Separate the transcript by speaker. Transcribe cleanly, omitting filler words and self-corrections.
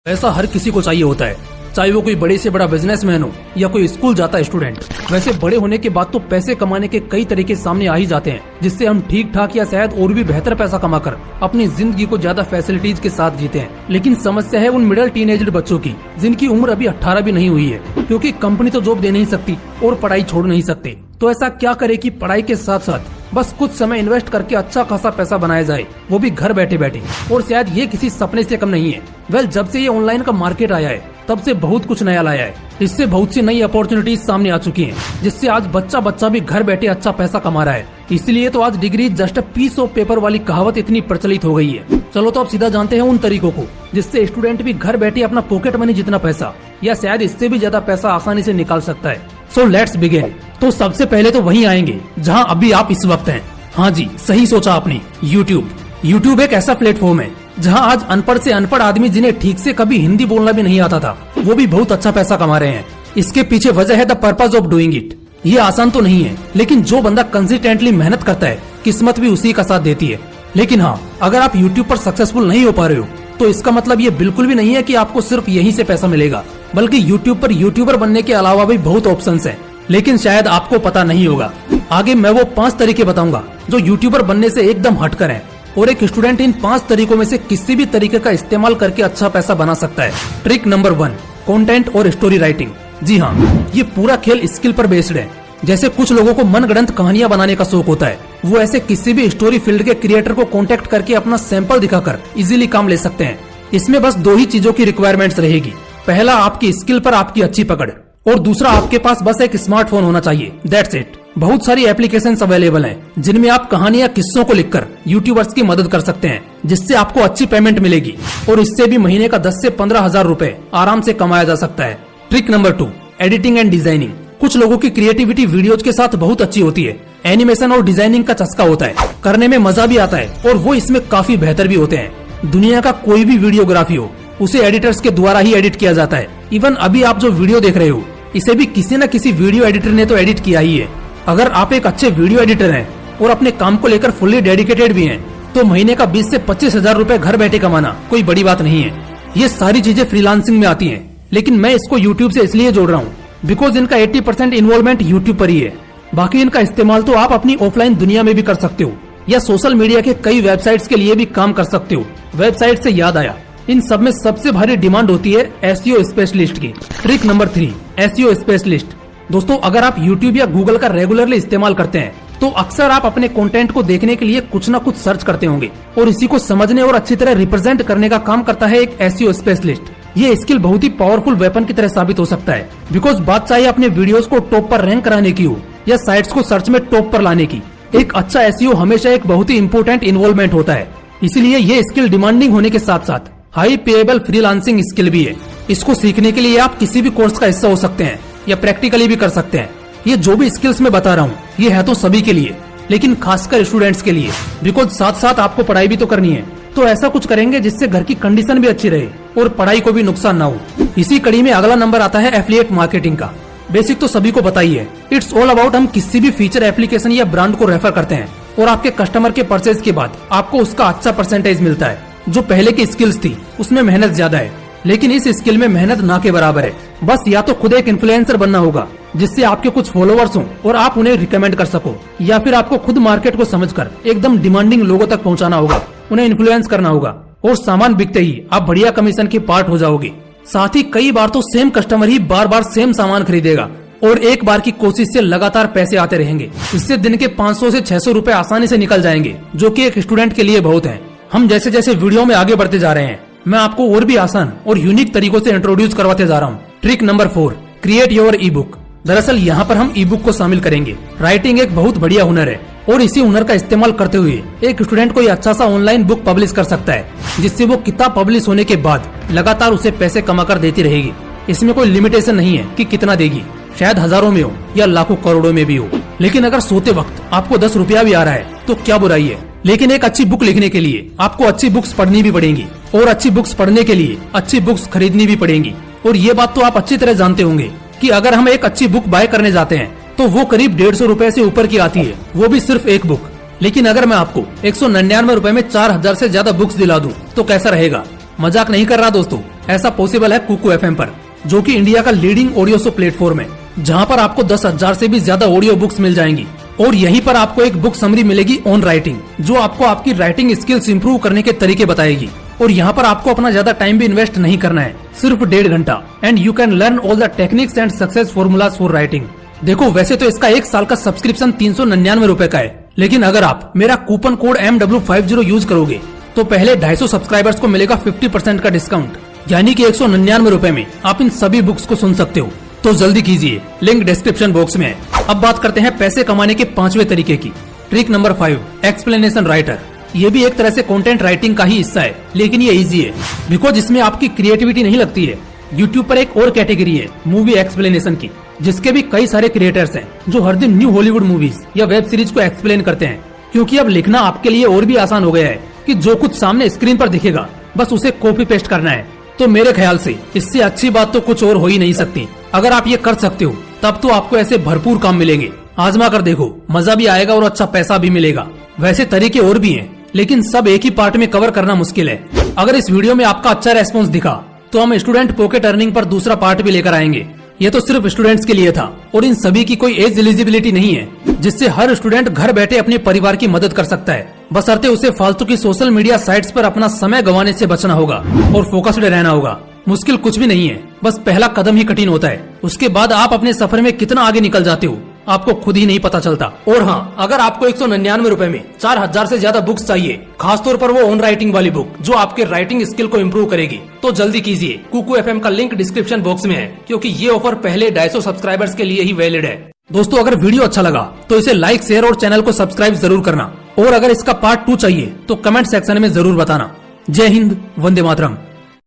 Speaker 1: पैसा हर किसी को चाहिए होता है, चाहे वो कोई बड़े से बड़ा बिजनेसमैन हो या कोई स्कूल जाता है स्टूडेंट। वैसे बड़े होने के बाद तो पैसे कमाने के कई तरीके सामने आ ही जाते हैं, जिससे हम ठीक ठाक या शायद और भी बेहतर पैसा कमाकर अपनी जिंदगी को ज्यादा फैसिलिटीज के साथ जीते हैं। लेकिन समस्या है उन मिडिल टीनेजर बच्चों की जिनकी उम्र अभी 18 भी नहीं हुई है, क्योंकि कंपनी तो जॉब दे नहीं सकती और पढ़ाई छोड़ नहीं सकते। तो ऐसा क्या करे कि पढ़ाई के साथ साथ बस कुछ समय इन्वेस्ट करके अच्छा खासा पैसा बनाया जाए, वो भी घर बैठे बैठे। और शायद ये किसी सपने से कम नहीं है। जब से ये ऑनलाइन का मार्केट आया है तब से बहुत कुछ नया लाया है। इससे बहुत सी नई अपॉर्चुनिटीज सामने आ चुकी हैं, जिससे आज बच्चा भी घर बैठे अच्छा पैसा कमा रहा है। इसलिए तो आज degree just a piece of paper वाली कहावत इतनी प्रचलित हो गई है। चलो तो अब सीधा जानते हैं उन तरीकों को जिससे स्टूडेंट भी घर बैठे अपना पॉकेट मनी जितना पैसा या शायद इससे भी ज्यादा पैसा आसानी से निकाल सकता है। So let's begin. तो सबसे पहले तो वहीं आएंगे जहां अभी आप इस वक्त हैं। हाँ जी, सही सोचा आपने, यूट्यूब एक ऐसा प्लेटफॉर्म है जहां आज अनपढ़ से अनपढ़ आदमी जिन्हें ठीक से कभी हिंदी बोलना भी नहीं आता था, वो भी बहुत अच्छा पैसा कमा रहे हैं। इसके पीछे वजह है the purpose of doing it. ये आसान तो नहीं है, लेकिन जो बंदा कंसिस्टेंटली मेहनत करता है किस्मत भी उसी का साथ देती है। लेकिन हाँ, अगर आप यूट्यूब पर सक्सेसफुल नहीं हो पा रहे हो तो इसका मतलब ये बिल्कुल भी नहीं है कि आपको सिर्फ यहीं से पैसा मिलेगा, बल्कि यूट्यूब पर यूट्यूबर बनने के अलावा भी बहुत ऑप्शंस हैं। लेकिन शायद आपको पता नहीं होगा। आगे मैं वो 5 तरीके बताऊंगा जो यूट्यूबर बनने से एकदम हटकर हैं, और एक स्टूडेंट इन 5 तरीकों में से किसी भी तरीके का इस्तेमाल करके अच्छा पैसा बना सकता है। ट्रिक नंबर 1, कंटेंट और स्टोरी राइटिंग। जी हाँ, ये पूरा खेल स्किल पर बेस्ड है। जैसे कुछ लोगों को मनगढ़ंत कहानियां बनाने का शौक होता है, वो ऐसे किसी भी स्टोरी फील्ड के क्रिएटर को कांटेक्ट करके अपना सैंपल दिखाकर इजीली काम ले सकते हैं। इसमें बस 2 ही चीजों की रिक्वायरमेंट्स रहेगी। पहला, आपकी स्किल पर आपकी अच्छी पकड़, और दूसरा, आपके पास बस एक स्मार्टफोन होना चाहिए। That's it. बहुत सारी एप्लीकेशंस अवेलेबल हैं जिनमें आप कहानियां किस्सों को लिखकर यूट्यूबर्स की मदद कर सकते हैं, जिससे आपको अच्छी पेमेंट मिलेगी और इससे भी महीने का 10 से 15 हजार रूपए आराम से कमाया जा सकता है। Trick number 2, editing and designing. कुछ लोगों की क्रिएटिविटी वीडियोज के साथ बहुत अच्छी होती है। एनिमेशन और डिजाइनिंग का चस्का होता है, करने में मजा भी आता है और वो इसमें काफी बेहतर भी होते हैं। दुनिया का कोई भी वीडियोग्राफी हो, उसे एडिटर्स के द्वारा ही एडिट किया जाता है। इवन अभी आप जो वीडियो देख रहे हो, इसे भी किसी न किसी वीडियो एडिटर ने तो एडिट किया ही है। अगर आप एक अच्छे वीडियो एडिटर हैं और अपने काम को लेकर फुल्ली डेडिकेटेड भी हैं, तो महीने का 20 से 25 हजार रूपए घर बैठे कमाना कोई बड़ी बात नहीं है। ये सारी चीजें फ्रीलांसिंग में आती हैं, लेकिन मैं इसको यूट्यूब से इसलिए जोड़ रहा हूँ बिकॉज इनका 80% इन्वॉल्वमेंट यूट्यूब पर ही है। बाकी इनका इस्तेमाल तो आप अपनी ऑफलाइन दुनिया में भी कर सकते हो या सोशल मीडिया के कई वेबसाइट्स के लिए भी काम कर सकते हो। वेबसाइट से याद आया, इन सब में सबसे भारी डिमांड होती है एसईओ स्पेशलिस्ट की। Trick number 3, SEO specialist. दोस्तों, अगर आप YouTube या Google का रेगुलरली इस्तेमाल करते हैं तो अक्सर आप अपने कंटेंट को देखने के लिए कुछ न कुछ सर्च करते होंगे, और इसी को समझने और अच्छी तरह रिप्रेजेंट करने का काम करता है एक एसईओ स्पेशलिस्ट। ये स्किल बहुत ही पावरफुल वेपन की तरह साबित हो सकता है, बिकॉज बात चाहे अपने वीडियोस को टॉप पर रैंक कराने की हो या साइट्स को सर्च में टॉप पर लाने की, एक अच्छा एसईओ हमेशा एक बहुत ही इम्पोर्टेंट इन्वॉल्वमेंट होता है। इसीलिए ये स्किल डिमांडिंग होने के साथ साथ हाई पेएबल फ्रीलांसिंग स्किल भी है। इसको सीखने के लिए आप किसी भी कोर्स का हिस्सा हो सकते हैं या प्रैक्टिकली भी कर सकते हैं। ये जो भी स्किल्स मैं बता रहा हूँ, ये है तो सभी के लिए, लेकिन खासकर स्टूडेंट्स के लिए, बिकॉज साथ साथ आपको पढ़ाई भी तो करनी है। तो ऐसा कुछ करेंगे जिससे घर की कंडीशन भी अच्छी रहे और पढ़ाई को भी नुकसान ना हो। इसी कड़ी में अगला नंबर आता है एफिलिएट मार्केटिंग का। बेसिक तो सभी को पता ही है। इट्स ऑल अबाउट हम किसी भी फीचर, एप्लीकेशन या ब्रांड को रेफर करते हैं और आपके कस्टमर के परचेज के बाद आपको उसका अच्छा परसेंटेज मिलता है। जो पहले की स्किल्स थी उसमें मेहनत ज्यादा है, लेकिन इस स्किल में मेहनत ना के बराबर है। बस या तो खुद एक इन्फ्लुएंसर बनना होगा जिससे आपके कुछ फॉलोअर्स हों और आप उन्हें रिकमेंड कर सको, या फिर आपको खुद मार्केट को समझकर एकदम डिमांडिंग लोगों तक पहुंचाना होगा, उन्हें इन्फ्लुएंस करना होगा, और सामान बिकते ही आप बढ़िया कमीशन के पार्ट हो जाओगे। साथ ही कई बार तो सेम कस्टमर ही बार बार सेम सामान खरीदेगा और एक बार की कोशिश से लगातार पैसे आते रहेंगे। इससे दिन के 500 से 600 रूपए आसानी से निकल जाएंगे, जो कि एक स्टूडेंट के लिए बहुत है। हम जैसे जैसे वीडियो में आगे बढ़ते जा रहे हैं, मैं आपको और भी आसान और यूनिक तरीकों से इंट्रोड्यूस करवाते जा रहा हूँ। Trick number 4, create your E book. दरअसल यहाँ पर हम ई बुक को शामिल करेंगे। राइटिंग एक बहुत बढ़िया हुनर है और इसी हुनर का इस्तेमाल करते हुए एक स्टूडेंट कोई अच्छा सा ऑनलाइन बुक पब्लिश कर सकता है, जिससे वो किताब पब्लिश होने के बाद लगातार उसे पैसे कमा कर देती रहेगी। इसमें कोई लिमिटेशन नहीं है कि कितना देगी, शायद हजारों में हो या लाखों करोड़ों में भी हो। लेकिन अगर सोते वक्त आपको 10 रुपया भी आ रहा है तो क्या बुराई है। लेकिन एक अच्छी बुक लिखने के लिए आपको अच्छी बुक्स पढ़नी भी पड़ेंगी, और अच्छी बुक्स पढ़ने के लिए अच्छी बुक्स खरीदनी भी पड़ेंगी। और ये बात तो आप अच्छी तरह जानते होंगे कि अगर हम एक अच्छी बुक बाय करने जाते हैं तो वो करीब 150 रूपए से ऊपर की आती है, वो भी सिर्फ एक बुक। लेकिन अगर मैं आपको 199 रूपए में 4000 से ज्यादा बुक्स दिला दूं तो कैसा रहेगा। मजाक नहीं कर रहा दोस्तों, ऐसा पॉसिबल है कुकू एफएम पर, जो कि इंडिया का लीडिंग ऑडियो शो प्लेटफॉर्म है, जहां पर आपको 10,000 से भी ज्यादा ऑडियो बुक्स मिल जाएंगी। और यहीं पर आपको एक बुक समरी मिलेगी ऑन राइटिंग, जो आपको आपकी राइटिंग स्किल्स इंप्रूव करने के तरीके बताएगी। और यहाँ पर आपको अपना ज्यादा टाइम भी इन्वेस्ट नहीं करना है, सिर्फ 1.5 घंटा, and you can learn all the techniques and success formulas for writing. देखो वैसे तो इसका 1 साल का सब्सक्रिप्शन 399 रूपए का है, लेकिन अगर आप मेरा कूपन कोड MW50 यूज करोगे तो पहले 250 सब्सक्राइबर्स को मिलेगा 50% का डिस्काउंट, यानी कि 199 रूपए में आप इन सभी बुक्स को सुन सकते हो। तो जल्दी कीजिए, लिंक डिस्क्रिप्शन बॉक्स में है। अब बात करते हैं पैसे कमाने के 5वें तरीके की। Trick number 5, explanation writer. ये भी एक तरह से कंटेंट राइटिंग का ही हिस्सा है, लेकिन ये इजी है बिकॉज इसमें आपकी क्रिएटिविटी नहीं लगती है। यूट्यूब पर एक और कैटेगरी है मूवी एक्सप्लेनेशन की, जिसके भी कई सारे क्रिएटर्स हैं जो हर दिन न्यू हॉलीवुड मूवीज या वेब सीरीज को एक्सप्लेन करते हैं। क्योंकि अब लिखना आपके लिए और भी आसान हो गया है कि जो कुछ सामने स्क्रीन पर दिखेगा बस उसे कॉपी पेस्ट करना है। तो मेरे ख्याल से इससे अच्छी बात तो कुछ और हो ही नहीं सकती। अगर आप ये कर सकते हो तब तो आपको ऐसे भरपूर काम मिलेंगे। आजमा कर देखो, मजा भी आएगा और अच्छा पैसा भी मिलेगा। वैसे तरीके और भी हैं, लेकिन सब एक ही पार्ट में कवर करना मुश्किल है। अगर इस वीडियो में आपका अच्छा रेस्पॉन्स दिखा तो हम स्टूडेंट पॉकेट अर्निंग पर दूसरा पार्ट भी लेकर आएंगे। ये तो सिर्फ स्टूडेंट्स के लिए था और इन सभी की कोई एज एलिजिबिलिटी नहीं है, जिससे हर स्टूडेंट घर बैठे अपने परिवार की मदद कर सकता है। बशर्ते उसे फालतू की सोशल मीडिया साइट्स पर अपना समय गंवाने से बचना होगा और फोकस्ड रहना होगा। मुश्किल कुछ भी नहीं है, बस पहला कदम ही कठिन होता है। उसके बाद आप अपने सफर में कितना आगे निकल जाते हो आपको खुद ही नहीं पता चलता। और हाँ, अगर आपको 199 रूपए में 4000 से ज्यादा बुक्स चाहिए, खासतौर पर वो ऑन राइटिंग वाली बुक जो आपके राइटिंग स्किल को इम्प्रूव करेगी, तो जल्दी कीजिए। कुकू एफएम का लिंक डिस्क्रिप्शन बॉक्स में है, क्योंकि ये ऑफर पहले 250 सब्सक्राइबर्स के लिए ही वैलिड है। दोस्तों अगर वीडियो अच्छा लगा तो इसे लाइक, शेयर और चैनल को सब्सक्राइब जरूर करना। और अगर इसका पार्ट 2 चाहिए तो कमेंट सेक्शन में जरूर बताना। जय हिंद, वंदे मातरम।